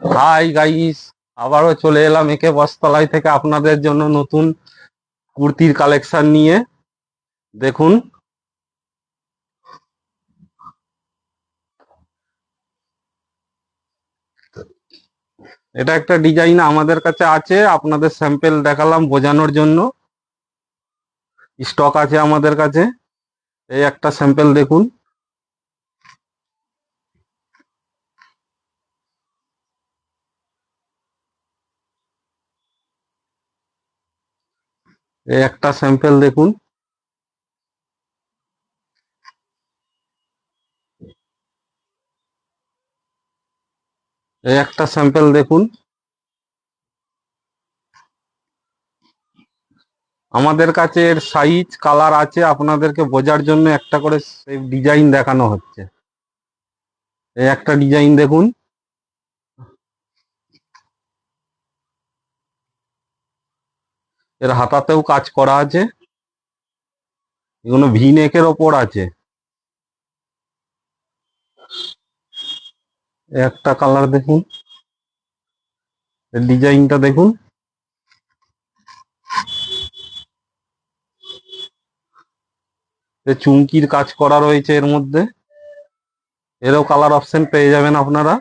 Hi guys, আবারও চলে এলাম একে বস্ত্রালয় থেকে আপনাদের জন্য নতুন কুর্তির কালেকশন নিয়ে। দেখুন, এটা একটা ডিজাইন আমাদের কাছে আছে, আপনাদের স্যাম্পল দেখালাম বোঝানোর জন্য। স্টক আছে আমাদের কাছে। এই একটা স্যাম্পল দেখুন। এই একটা স্যাম্পল দেখুন। এই একটা স্যাম্পল দেখুন। আমাদের কাছে এর সাইজ কালার আছে, আপনাদেরকে বোঝার জন্য একটা করে ডিজাইন দেখানো হচ্ছে। এই একটা ডিজাইন দেখুন। এর হাতাতেও কাজ করা আছে। এগুলো ভি নেকের ওপর আছে। এই একটা কালার দেখুন। এর ডিজাইনটা দেখুন। চুমকির কাজ করা রয়েছে এর মধ্যে। এরও কালার অপশন পেয়ে যাবেন আপনারা।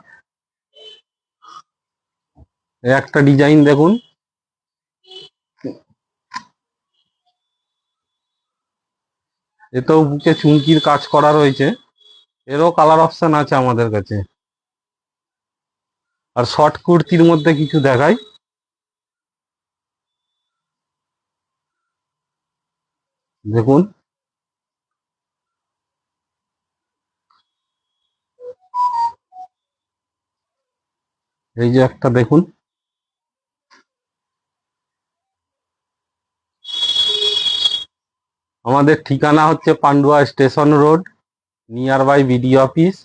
একটা ডিজাইন দেখুন। এতেও বুকে চুমকির কাজ করা রয়েছে। এরও কালার অপশন আছে আমাদের কাছে। আর শর্ট কুর্তির মধ্যে কিছু দেখাই। দেখুন, এই যে একটা দেখুন। আমাদের ঠিকানা হচ্ছে Pandua station road, near by BD office.